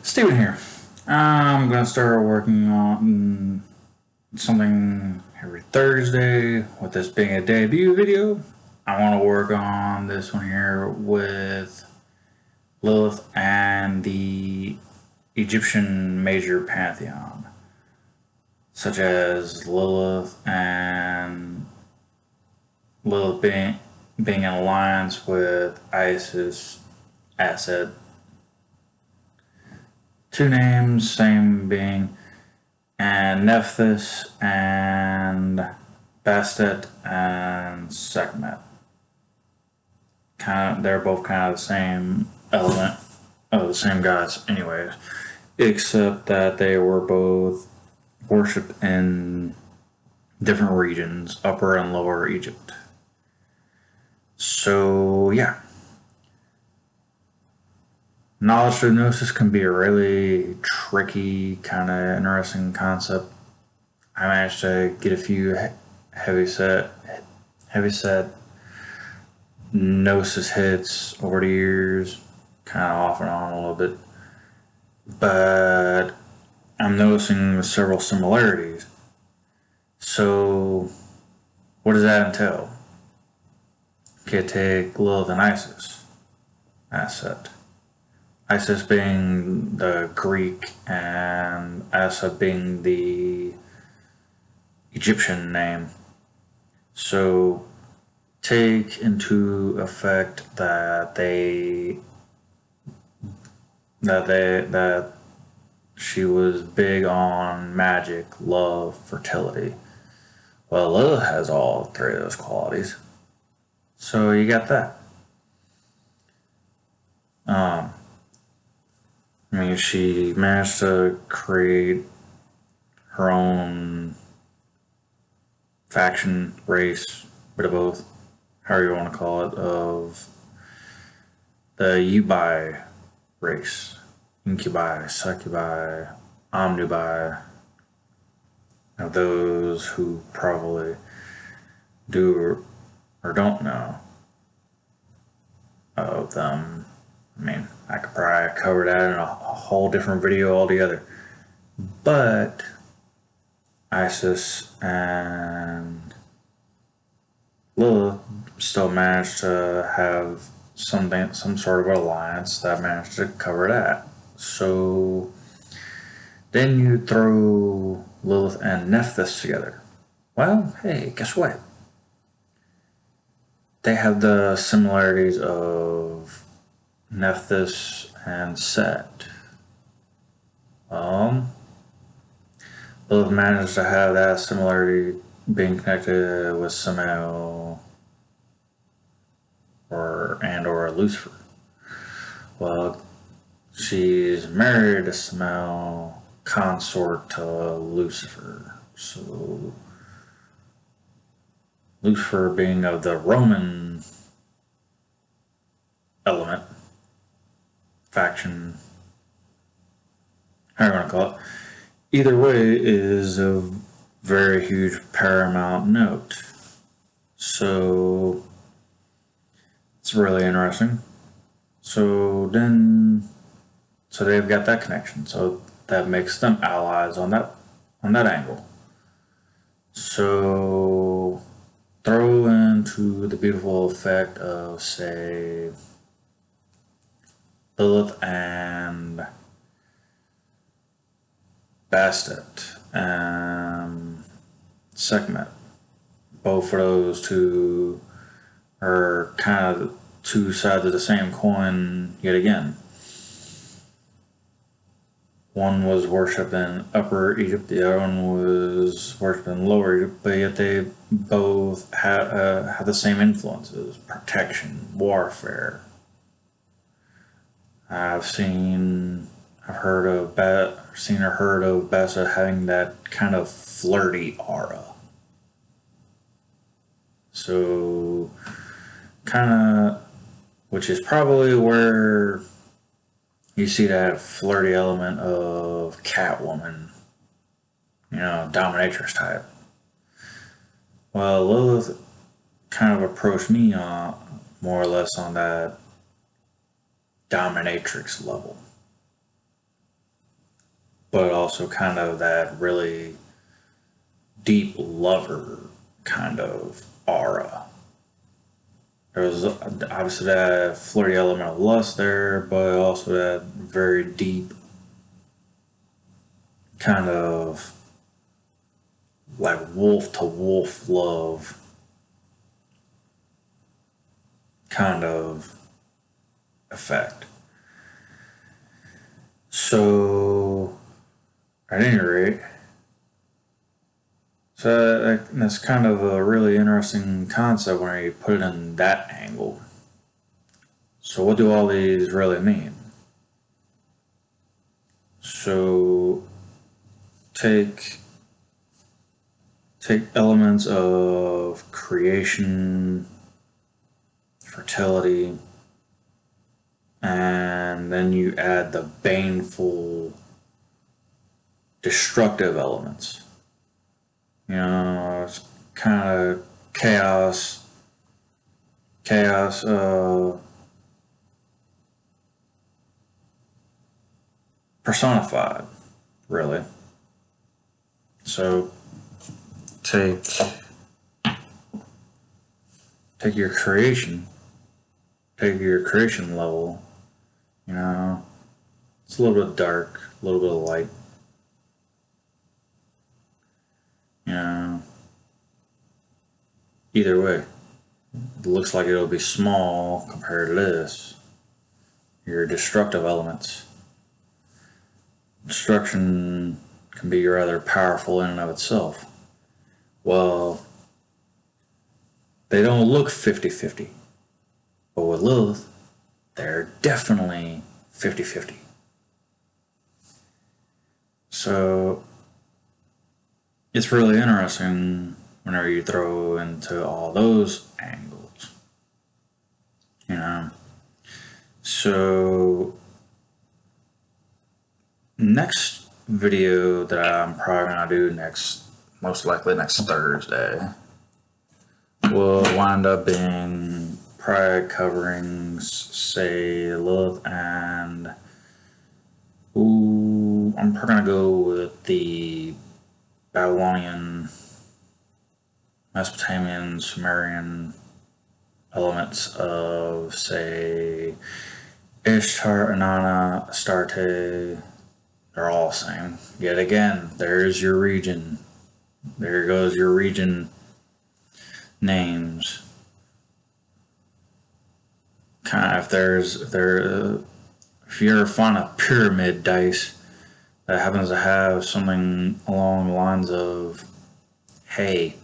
Steven here. I'm gonna start working on something every Thursday. With this being a debut video, I want to work on this one here with Lilith and the Egyptian major pantheon, such as Lilith being in alliance with Isis, Aset. Two names, same being, and Nephthys and Bastet and Sekhmet. They're both kind of the same element of the same gods, anyways, except that they were both worshipped in different regions, Upper and Lower Egypt. So yeah. Knowledge through Gnosis can be a really tricky, kind of interesting concept. I managed to get a few heavy set Gnosis hits over the years, kind of off and on a little bit. But I'm noticing several similarities. So, what does that entail? Okay, take Lilith and Aset. Isis being the Greek and Aset being the Egyptian name. So take into effect that she was big on magic, love, fertility. Well, Lilith has all three of those qualities. So you got that. I mean, she managed to create her own faction, race, bit of both, however you want to call it, of the Ubi race. Incubi, Succubi, Omnubi, of those who probably do or don't know of them. I mean, I could probably cover that in a whole different video altogether. But Isis and Lilith still managed to have some sort of alliance that managed to cover that. So then you throw Lilith and Nephthys together. Well, hey, guess what? They have the similarities of Nephthys and Set. Lilith managed to have that similarity being connected with Samael or Lucifer. Well, she's married to Samael, consort to Lucifer. So Lucifer being of the Roman element, faction, however you want to call it. Either way is a very huge paramount note. So it's really interesting. So they've got that connection. So that makes them allies on that angle. So throw into the beautiful effect of, say, Lilith and Bastet and Sekhmet. Both of those two are kind of two sides of the same coin yet again. One was worshipped in Upper Egypt, the other one was worshipped in Lower Egypt, but yet they both have the same influences: protection, warfare. I've seen or heard of Bastet having that kind of flirty aura. So, which is probably where you see that flirty element of Catwoman, dominatrix type. Well, Lilith kind of approached me more or less on that dominatrix level. but also kind of that really deep lover kind of aura. There's obviously that flirty element of lust there, but also that very deep kind of like wolf to wolf love kind of effect. So, at any rate, so that's kind of a really interesting concept when you put it in that angle. So what do all these really mean? So take elements of creation, fertility, and then you add the baneful, destructive elements. You know, it's kind of chaos personified, really. So take your creation, level. You know, it's a little bit dark, a little bit of light. You know, either way, it looks like it'll be small compared to this. Your destructive elements. Destruction can be rather powerful in and of itself. Well, they don't look 50-50. But with Lilith, they're definitely 50-50. So it's really interesting whenever you throw into all those angles. You know? So next video that I'm probably gonna do most likely next Thursday, will wind up being probably covering, say, Lilith and I'm probably gonna go with the Babylonian, Mesopotamian, Sumerian elements of, say, Ishtar, Inanna, Astarte. They're all the same. Yet again, there's your region. There goes your region names. Kind of, if you ever find a pyramid dice that happens to have something along the lines of, hey,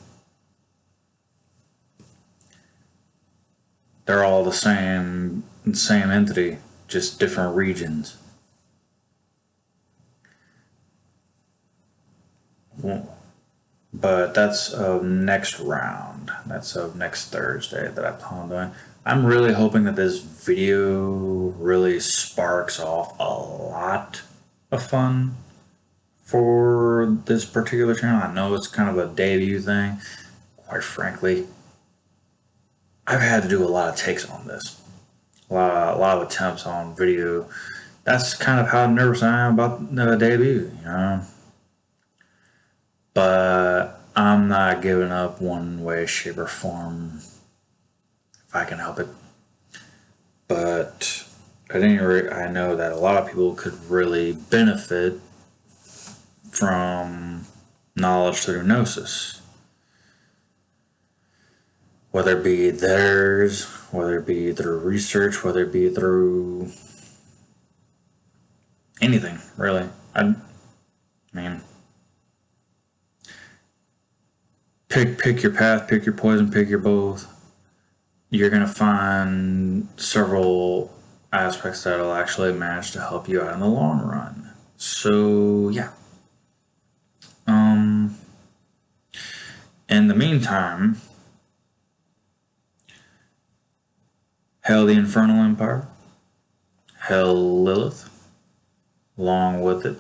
they're all the same entity, just different regions. But that's of next round. That's of next Thursday that I plan on doing. I'm really hoping that this video really sparks off a lot of fun for this particular channel. I know it's kind of a debut thing. Quite frankly, I've had to do a lot of takes on this. A lot of attempts on video. That's kind of how nervous I am about the debut, you know. But I'm not giving up one way, shape, or form if I can help it. But at any rate, I know that a lot of people could really benefit from knowledge through gnosis. Whether it be theirs, whether it be through research, whether it be through anything, really. I mean, pick your path, pick your poison, pick your both. You're gonna find several aspects that'll actually manage to help you out in the long run. So yeah. In the meantime, hail the Infernal Empire, hail Lilith, along with it.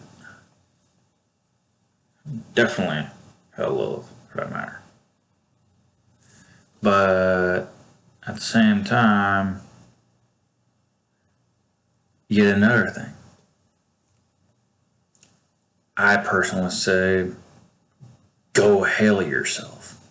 Definitely hail Lilith, for that matter. But at the same time, yet another thing. I personally say go hail yourself.